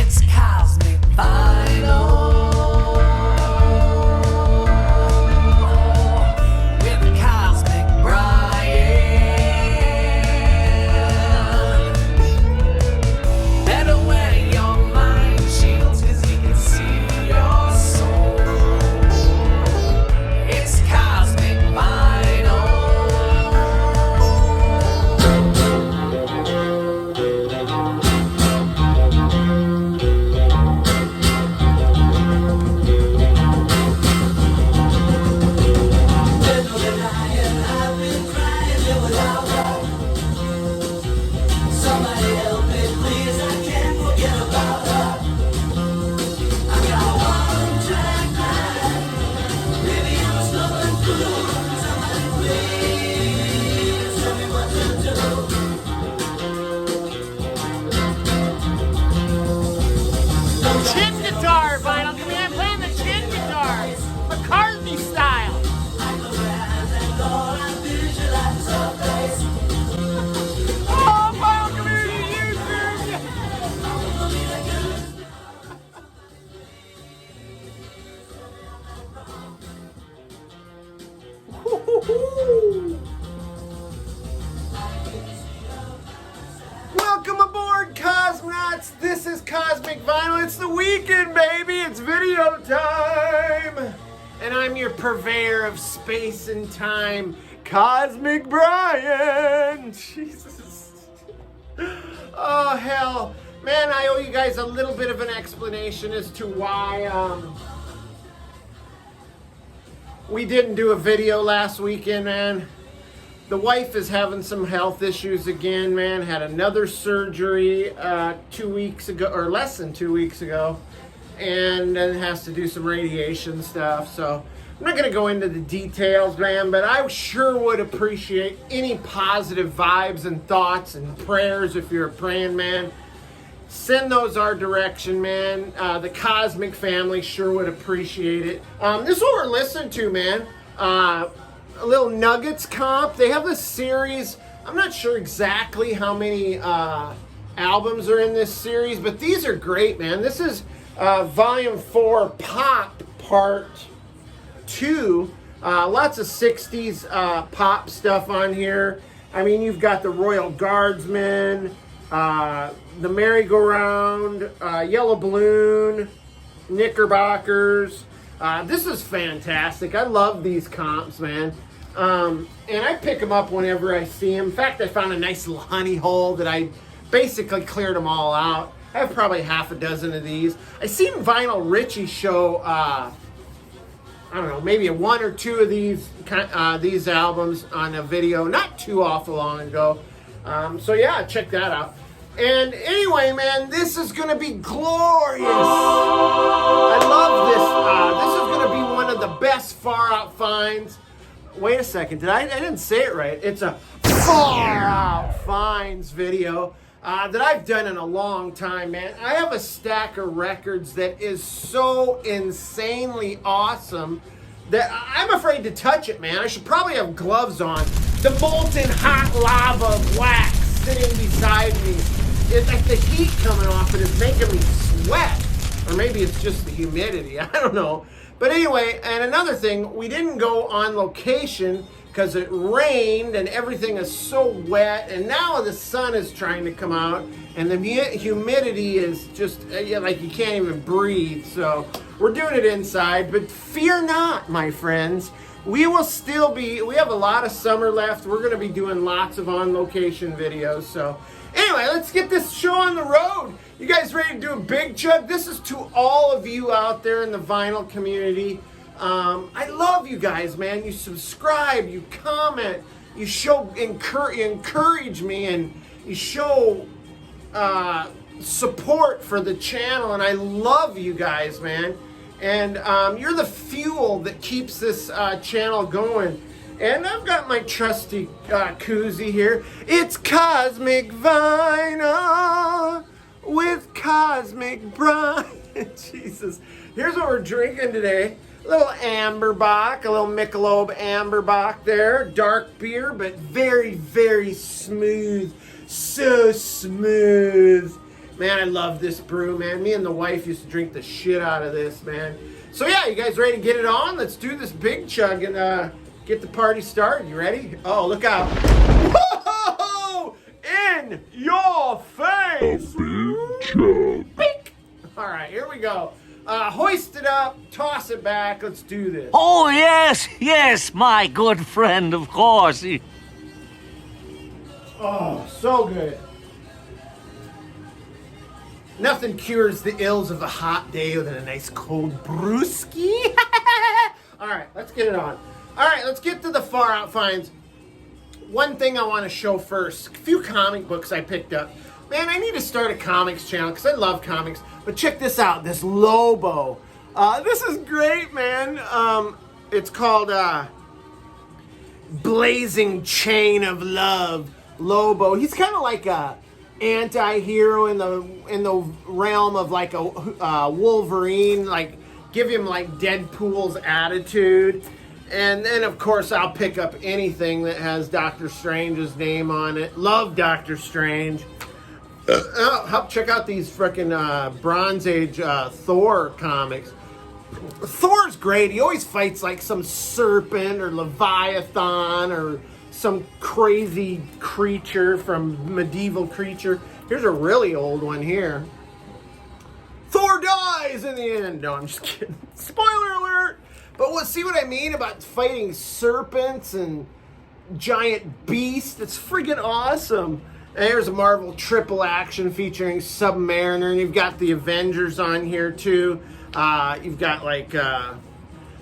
It's Cosmic Vinyl with Cosmic Brian. Better wear your mind shields 'cause he can see your soul. It's Cosmic Vinyl. Chin guitar, Vinyl. Come here, I'm playing the chin guitar. McCartney style. Oh, Vinyl Community YouTube. Welcome aboard, Cosmonauts. This is Cosmic Vinyl. It's the weekend, baby. It's video time. And I'm your purveyor of space and time, Cosmic Brian. Jesus. Oh, hell. Man, I owe you guys a little bit of an explanation as to why we didn't do a video last weekend, man. The wife is having some health issues again, man. Had another surgery 2 weeks ago, or less than 2 weeks ago, and then has to do some radiation stuff. So I'm not going to go into the details, man, but I sure would appreciate any positive vibes and thoughts and prayers if you're a praying man. Send those our direction, man. The Cosmic family sure would appreciate it. This is what we're listening to, man. A little Nuggets comp. They have this series. I'm not sure exactly how many albums are in this series, but these are great, man. This is Volume 4 Pop Part 2. Lots of 60s pop stuff on here. I mean, you've got the Royal Guardsmen, the Merry-Go-Round, Yellow Balloon, Knickerbockers. This is fantastic. I love these comps, man. And I pick them up whenever I see them. In fact, I found a nice little honey hole that I basically cleared them all out. I have probably half a dozen of these. I seen Vinyl Richie show, I don't know, maybe one or two of these albums on a video not too awful long ago. So yeah, check that out. And anyway, man, this is going to be glorious. I love this. This is going to be one of the best Far Out finds. Wait a second. I didn't say it right. It's a Far Out finds video that I've done in a long time, man. I have a stack of records that is so insanely awesome that I'm afraid to touch it, man. I should probably have gloves on. The molten hot lava of wax sitting beside me. It's like the heat coming off it is making me sweat. Or maybe it's just the humidity. I don't know. But anyway, and another thing, we didn't go on location because it rained and everything is so wet. And now the sun is trying to come out. And the humidity is just like you can't even breathe. So we're doing it inside. But fear not, my friends. We will still be, we have a lot of summer left. We're going to be doing lots of on-location videos. So anyway, let's get this show on the road. You guys ready to do a big chug? This is to all of you out there in the vinyl community. I love you guys, man. You subscribe, you comment, you show encourage me, and you show support for the channel. And I love you guys, man. And you're the fuel that keeps this channel going. And I've got my trusty koozie here. It's Cosmic Vinyl with Cosmic Brian. Jesus. Here's what we're drinking today. A little Amberbock, a little Michelob Amberbock there. Dark beer, but very, very smooth. So smooth. Man, I love this brew, man. Me and the wife used to drink the shit out of this, man. So yeah, you guys ready to get it on? Let's do this big chug and get the party started. You ready? Oh, look out. Whoa! In your face! A big chug. Beak! All right, here we go. Hoist it up, toss it back. Let's do this. Oh, yes, my good friend, of course. Oh, so good. Nothing cures the ills of a hot day than a nice cold brewski. All right, let's get it on. All right, let's get to the Far Out finds. One thing I want to show first, a few comic books I picked up. Man, I need to start a comics channel because I love comics. But check this out, this Lobo. This is great, man. It's called Blazing Chain of Love. Lobo. He's kind of like a anti-hero in the realm of like a Wolverine. Like, give him like Deadpool's attitude. And then, of course, I'll pick up anything that has Doctor Strange's name on it. Love Doctor Strange. Help check out these frickin' Bronze Age Thor comics. Thor's great. He always fights like some serpent or Leviathan or some crazy creature from medieval creature. Here's a really old one here. Thor dies in the end. No, I'm just kidding. Spoiler alert. But see what I mean about fighting serpents and giant beasts? It's friggin' awesome. And here's a Marvel triple action featuring Submariner, and you've got the Avengers on here too. You've got like,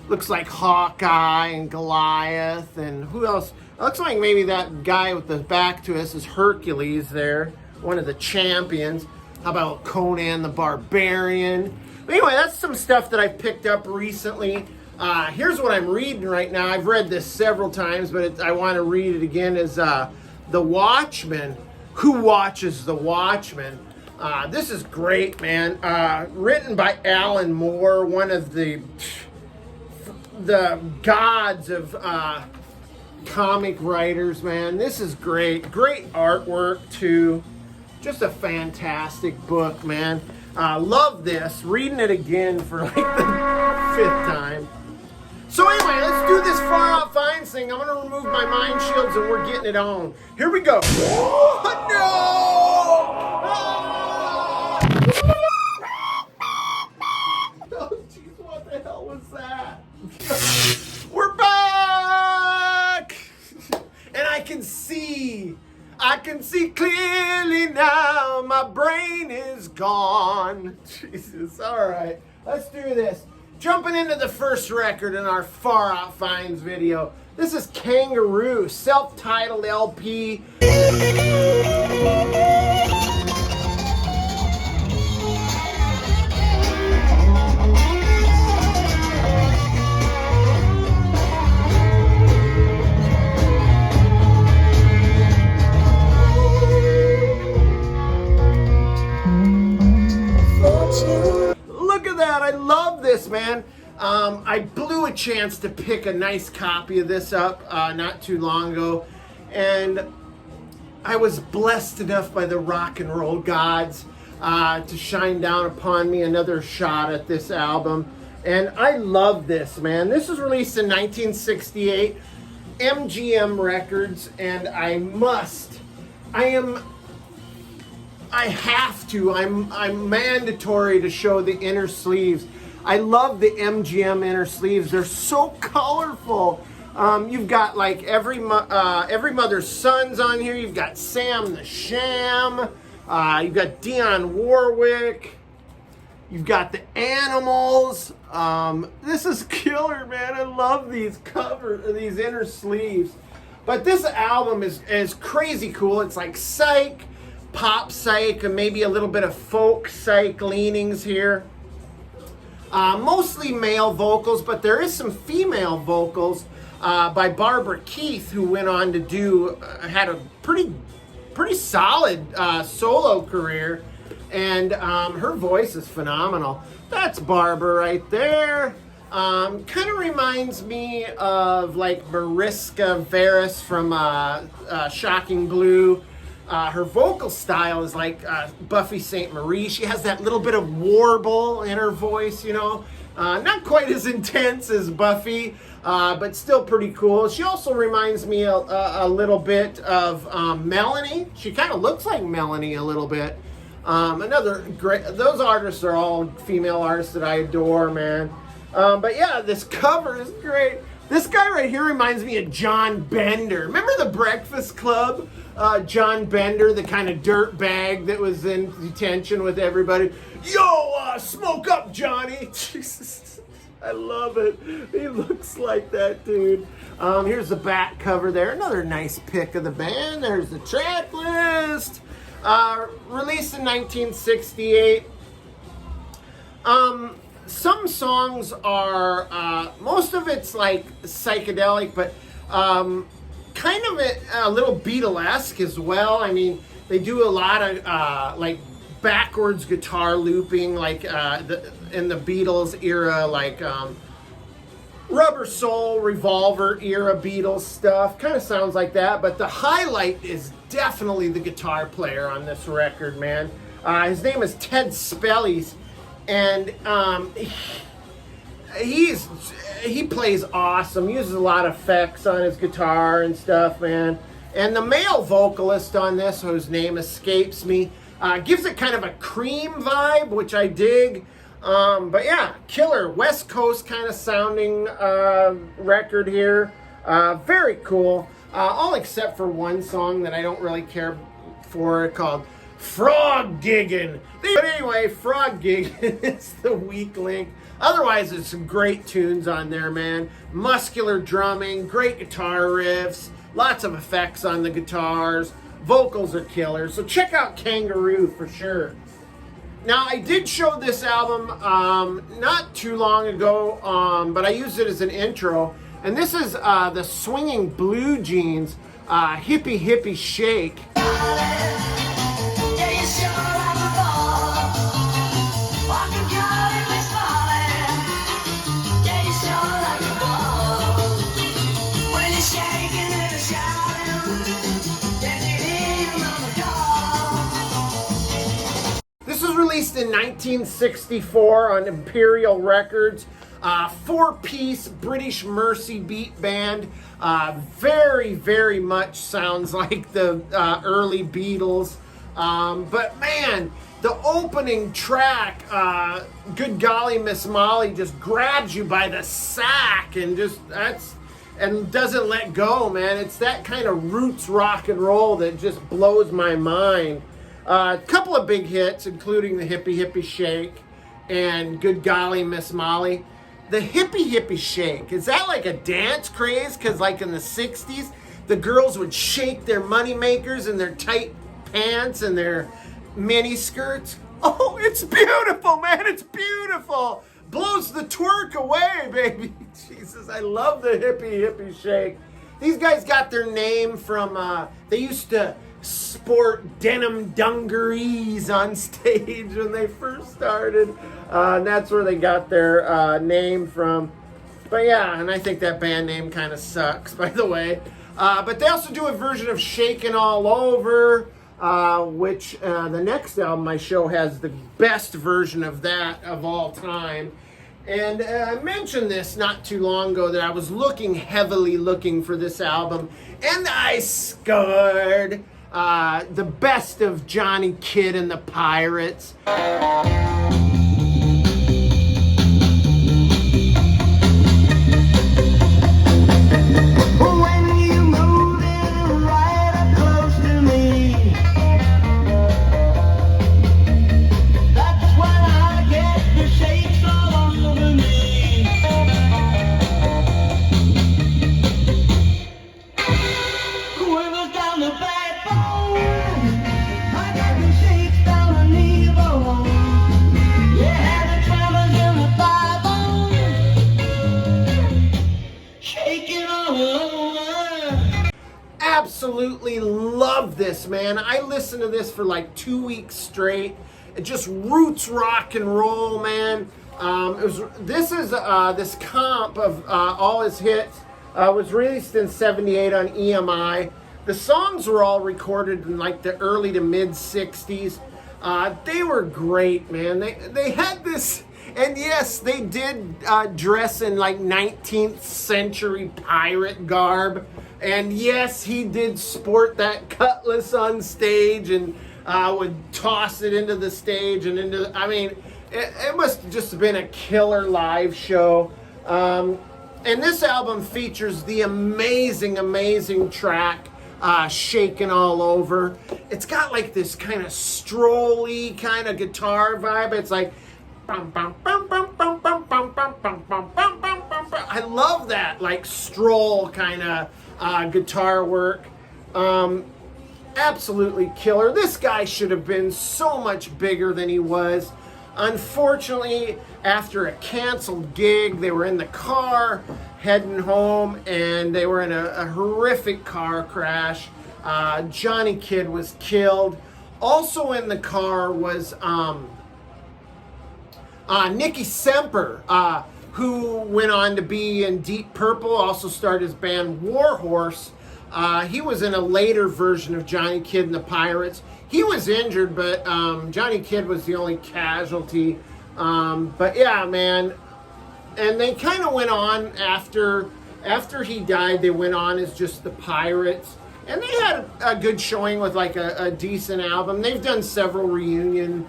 looks like Hawkeye and Goliath, and who else? It looks like maybe that guy with the back to us is Hercules there, one of the champions. How about Conan the Barbarian? But anyway, that's some stuff that I picked up recently. Here's what I'm reading right now. I've read this several times, but I want to read it again. Is The Watchmen. Who Watches the Watchmen? This is great, man. Written by Alan Moore, one of the gods of comic writers, man. This is great. Great artwork, too. Just a fantastic book, man. Love this. Reading it again for like the 5th time. So anyway, let's do this Far Out Finds thing. I'm going to remove my mind shields and we're getting it on. Here we go. Oh, no! Ah! Oh, jeez, what the hell was that? We're back! And I can see clearly now. My brain is gone. Jesus, all right. Let's do this. Jumping into the first record in our Far Out Finds video. This is Kangaroo, self-titled LP. Look at that, I love this, man. I blew a chance to pick a nice copy of this up not too long ago, and I was blessed enough by the rock and roll gods to shine down upon me another shot at this album, and I love this, man. This was released in 1968, MGM Records, and I'm mandatory to show the inner sleeves. I love the MGM inner sleeves. They're so colorful. You've got like every mother's sons on here. You've got Sam the Sham. You've got Dionne Warwick. You've got the Animals. This is killer, man. I love these these inner sleeves. But this album is crazy cool. It's like Psych, pop Psych, and maybe a little bit of folk Psych leanings here. Mostly male vocals, but there is some female vocals by Barbara Keith, who went on to do, had a pretty solid solo career, and her voice is phenomenal. That's Barbara right there. Kind of reminds me of like Mariska Veras from Shocking Blue. Her vocal style is like Buffy St. Marie. She has that little bit of warble in her voice, you know. Not quite as intense as Buffy, but still pretty cool. She also reminds me a little bit of Melanie. She kind of looks like Melanie a little bit. Another great, those artists are all female artists that I adore, man. But yeah, this cover is great. This guy right here reminds me of John Bender. Remember the Breakfast Club? John Bender, the kind of dirt bag that was in detention with everybody. Yo, smoke up, Johnny. Jesus, I love it. He looks like that dude. Here's the back cover there. Another nice pick of the band. There's the track list. Released in 1968. Some songs are, most of it's like psychedelic, but kind of a little Beatlesque as well. I mean, they do a lot of like backwards guitar looping, like in the Beatles era, like Rubber Soul, Revolver era Beatles stuff. Kind of sounds like that, but the highlight is definitely the guitar player on this record, man. His name is Ted Spellies, and he plays awesome. Uses a lot of effects on his guitar and stuff, man. And the male vocalist on this, whose name escapes me, gives it kind of a Cream vibe, which I dig. But yeah, killer West Coast kind of sounding record here. Very cool. All except for one song that I don't really care for, called Frog Giggin'. But anyway, Frog Giggin' is the weak link. Otherwise, there's some great tunes on there, man. Muscular drumming, great guitar riffs, lots of effects on the guitars. Vocals are killer. So check out Kangaroo for sure. Now, I did show this album not too long ago, but I used it as an intro. And this is the Swinging Blue Jeans, Hippie Hippie Shake. This was released in 1964 on Imperial Records. Four-piece British Mercy beat band. Very, very much sounds like the early Beatles. But man, the opening track, Good Golly Miss Molly, just grabs you by the sack and and doesn't let go, man. It's that kind of roots rock and roll that just blows my mind. A couple of big hits, including the Hippie Hippie Shake and Good Golly Miss Molly. The Hippie Hippie Shake, is that like a dance craze? Because like in the 60s, the girls would shake their money makers and their tight pants and their mini skirts. Oh, it's beautiful, man. It's beautiful. Blows the twerk away, baby. Jesus, I love the Hippie Hippie Shake. These guys got their name from, they used to sport denim dungarees on stage when they first started. And that's where they got their name from. But yeah, and I think that band name kind of sucks, by the way. But they also do a version of Shakin' All Over, which the next album I show has the best version of that of all time. And I mentioned this not too long ago that I was heavily looking for this album, and I scored the best of Johnny Kidd and the Pirates. Absolutely love this, man. I listened to this for like 2 weeks straight. It just roots rock and roll, man. This comp of all his hits was released in '78 on EMI. The songs were all recorded in like the early to mid 60s. They were great, man. They had this, and yes, they did dress in like 19th century pirate garb. And yes, he did sport that cutlass on stage and would toss it into the stage and into, I mean, it must have just been a killer live show. And this album features the amazing track, Shaking All Over. It's got like this kind of strolly kind of guitar vibe. It's like, bum, bum, bum, bum, bum, bum, bum, bum, bum, bum, bum, bum, bum. I love that like stroll kind of guitar work. Absolutely killer. This guy should have been so much bigger than he was. Unfortunately, after a canceled gig, they were in the car heading home and they were in a horrific car crash. Johnny Kidd was killed. Also in the car was Nicky Semper, who went on to be in Deep Purple, also started his band Warhorse. He was in a later version of Johnny Kidd and the Pirates. He was injured, but Johnny Kidd was the only casualty. But yeah, man. And they kind of went on after he died. They went on as just the Pirates. And they had a good showing with like a decent album. They've done several reunion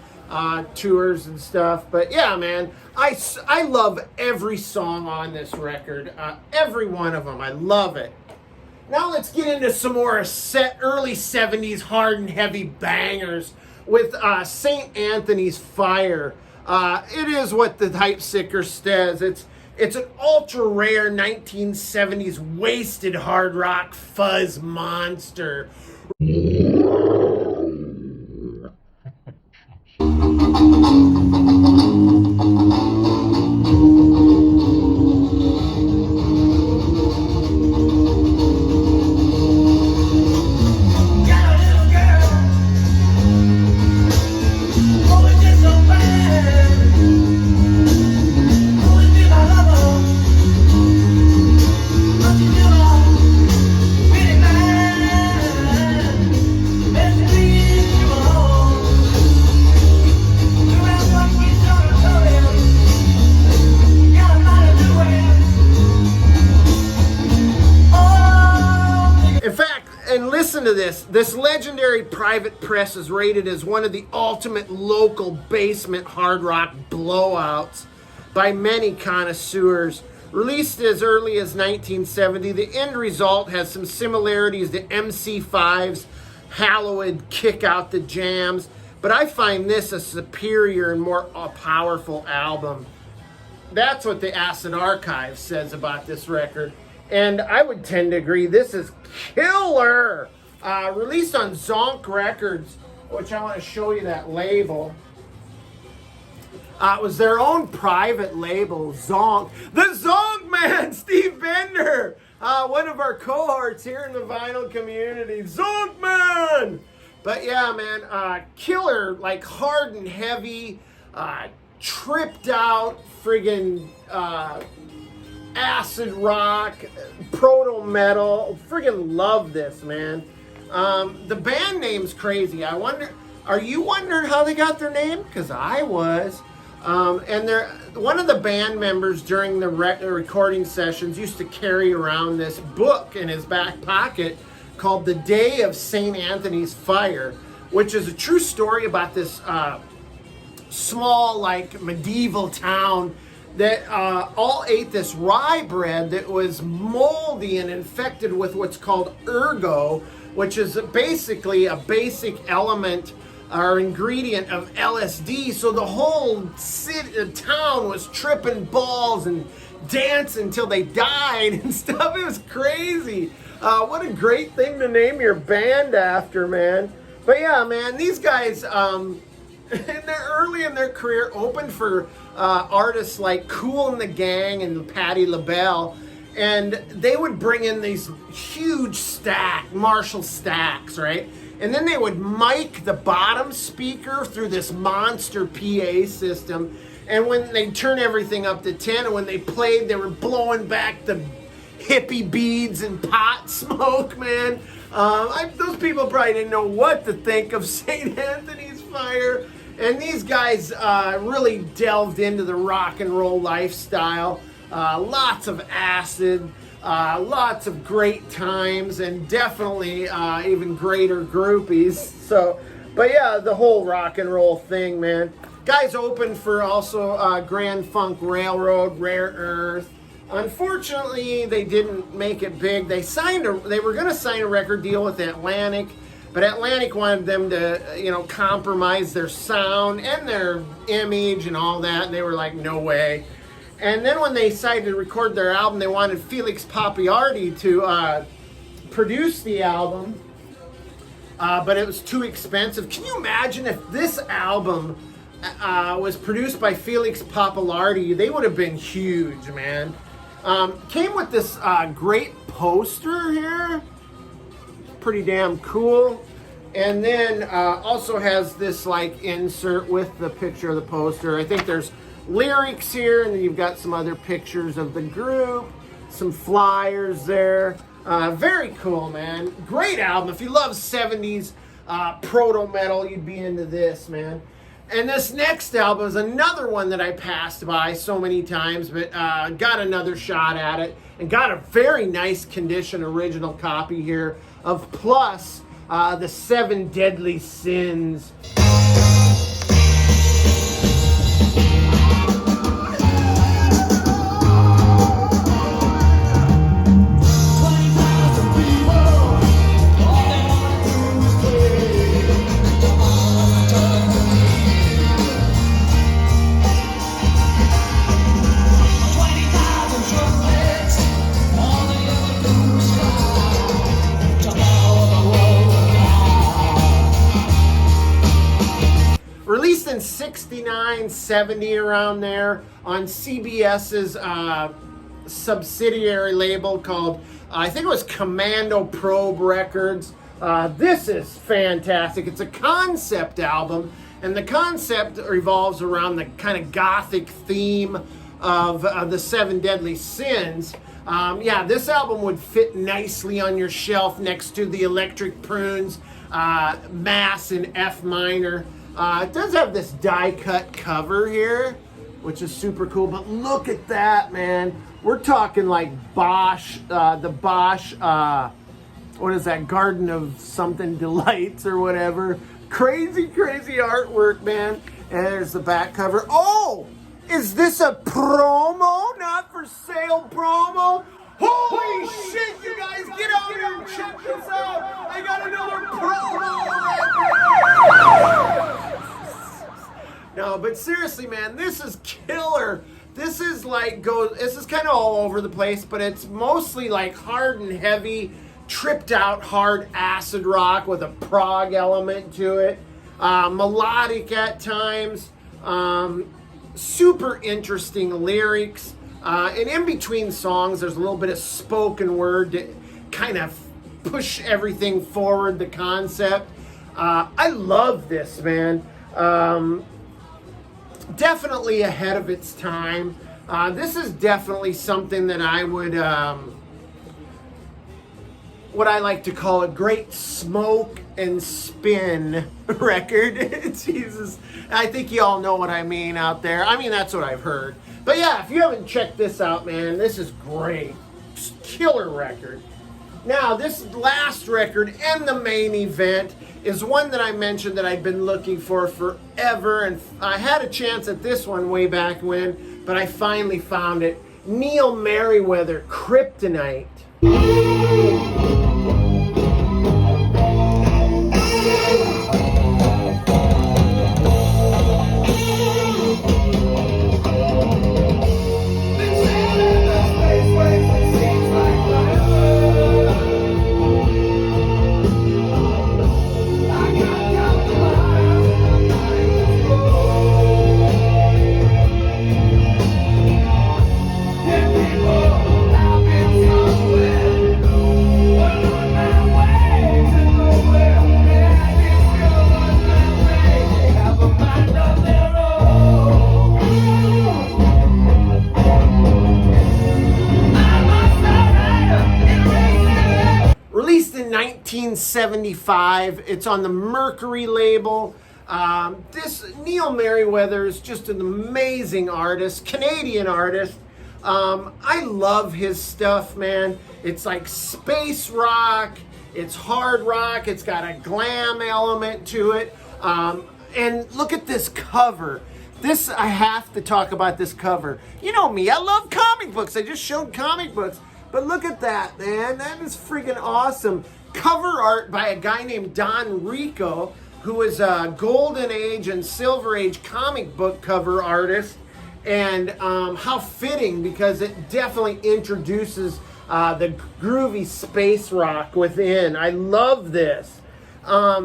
tours and stuff. But yeah, man, I love every song on this record. Every one of them. I love it. Now let's get into some more early 70s hard and heavy bangers with St. Anthony's Fire. It is what the Hype Sicker says. It's an ultra rare 1970s wasted hard rock fuzz monster. To this legendary private press is rated as one of the ultimate local basement hard rock blowouts by many connoisseurs. Released as early as 1970, the end result has some similarities to MC5's hallowed Kick Out the Jams, but I find this a superior and more powerful album. That's what the Acid Archive says about this record, and I would tend to agree. This is killer. Released on Zonk Records, which I want to show you that label. It was their own private label, Zonk. The Zonk Man, Steve Bender, one of our cohorts here in the vinyl community. Zonk Man! But yeah, man, killer, like hard and heavy, tripped out, friggin' acid rock, proto metal. Friggin' love this, man. The band name's crazy. Are you wondering how they got their name? Because I was. And one of the band members during the recording sessions used to carry around this book in his back pocket called The Day of St. Anthony's Fire, which is a true story about this small, like, medieval town that all ate this rye bread that was moldy and infected with what's called ergo, which is basically a basic element or ingredient of LSD. So the whole town was tripping balls and dancing until they died and stuff. It was crazy. What a great thing to name your band after, man. But yeah, man, these guys, early in their career, opened for artists like Kool and the Gang and Patti LaBelle. And they would bring in these huge Marshall stacks, right? And then they would mic the bottom speaker through this monster PA system. And when they turn everything up to 10, and when they played, they were blowing back the hippie beads and pot smoke, man. Those people probably didn't know what to think of St. Anthony's Fire. And these guys really delved into the rock and roll lifestyle. Lots of acid, lots of great times, and definitely even greater groupies. So, but yeah, the whole rock and roll thing, man. Guys opened for also Grand Funk Railroad, Rare Earth. Unfortunately, they didn't make it big. They were going to sign a record deal with Atlantic, but Atlantic wanted them to, compromise their sound and their image and all that. And they were like, no way. And then when they decided to record their album, they wanted Felix Papalardi to produce the album, but it was too expensive. Can you imagine if this album was produced by Felix Papalardi? They would have been huge, man. Came with this great poster here. Pretty damn cool. And then also has this like insert with the picture of the poster. I think there's lyrics here, and then you've got some other pictures of the group, some flyers there. Very cool, man. Great album. If you love 70s proto metal, you'd be into this, man. And this next album is another one that I passed by so many times, but got another shot at it and got a very nice condition original copy here of Plus, the 7 Deadly Sins. Released in 69, 70, around there on CBS's subsidiary label called, I think it was Commando Probe Records. This is fantastic. It's a concept album, and the concept revolves around the kind of gothic theme of the 7 Deadly Sins. This album would fit nicely on your shelf next to the Electric Prunes, Mass in F minor. It does have this die-cut cover here, which is super cool, but look at that, man. We're talking like Bosch, the Bosch, what is that, Garden of something Delights or whatever. Crazy, crazy artwork, man. And there's the back cover. Oh, is this a promo? Not for sale promo? Holy shit, you guys, get out here and check this out. I got another promo. No, but seriously, man, this is killer. This is kind of all over the place, but it's mostly like hard and heavy, tripped out hard acid rock with a prog element to it. Melodic at times. Super interesting lyrics. And in between songs, there's a little bit of spoken word to kind of push everything forward, the concept. I love this, man. Definitely ahead of its time. This is definitely something that I would, what I like to call a great smoke and spin record. Jesus, I think you all know what I mean out there. I mean, that's what I've heard. But yeah, if you haven't checked this out, man, this is great. Killer record. Now, this last record and the main event is one that I mentioned that I'd been looking for forever, and I had a chance at this one way back when, but I finally found it. Neil Merryweather, Kryptonite. 1975. It's on the Mercury label. This Neil Merryweather is just an amazing artist, Canadian artist. I love his stuff, man. It's like space rock, it's hard rock, it's got a glam element to it. And look at this cover. This, I have to talk about this cover. You know me, I love comic books. I just showed comic books. But look at that, man. That is freaking awesome. Cover art by a guy named Don Rico, who is a Golden Age and Silver Age comic book cover artist. And how fitting, because it definitely introduces the groovy space rock within. I love this. I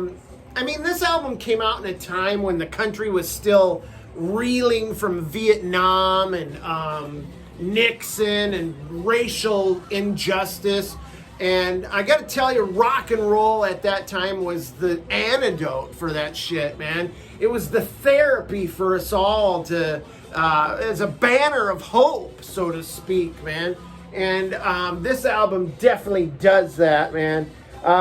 mean, this album came out in a time when the country was still reeling from Vietnam and Nixon and racial injustice. And I gotta tell you, rock and roll at that time was the antidote for that shit, man. It was the therapy for us all to, as a banner of hope, so to speak, man. And this album definitely does that, man.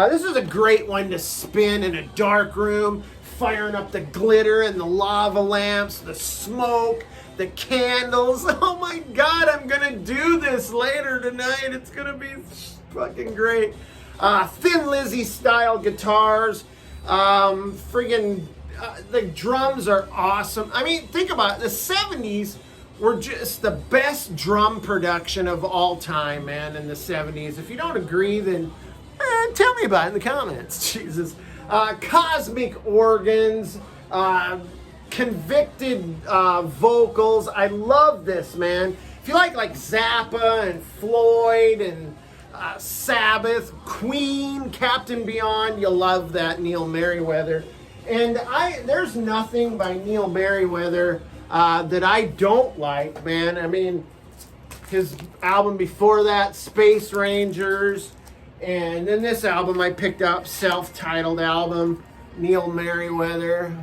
This is a great one to spin in a dark room, firing up the glitter and the lava lamps, the smoke, the candles. Oh my God, I'm gonna do this later tonight. It's gonna be fucking great. Thin Lizzy style guitars. The drums are awesome. I mean, think about it. The 70s were just the best drum production of all time, man, in the 70s. If you don't agree, then tell me about it in the comments. Jesus. Cosmic organs, convicted vocals. I love this, man. If you like Zappa and Floyd and Sabbath, Queen, Captain Beyond, you'll love that Neil Merryweather. And there's nothing by Neil Merryweather that I don't like, man. I mean, his album before that, Space Rangers, and then this album I picked up, self-titled album, Neil Merryweather.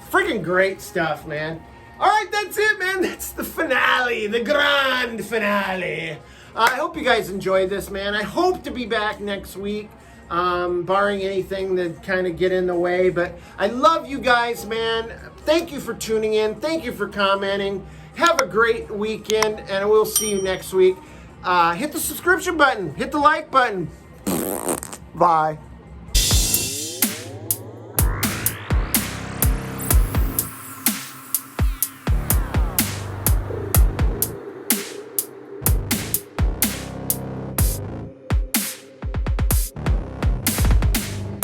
Freaking great stuff, man. All right, that's it, man. That's the finale, the grand finale. I hope you guys enjoyed this, man. I hope to be back next week, barring anything that kind of get in the way. But I love you guys, man. Thank you for tuning in. Thank you for commenting. Have a great weekend, and we'll see you next week. Hit the subscription button. Hit the like button. Bye.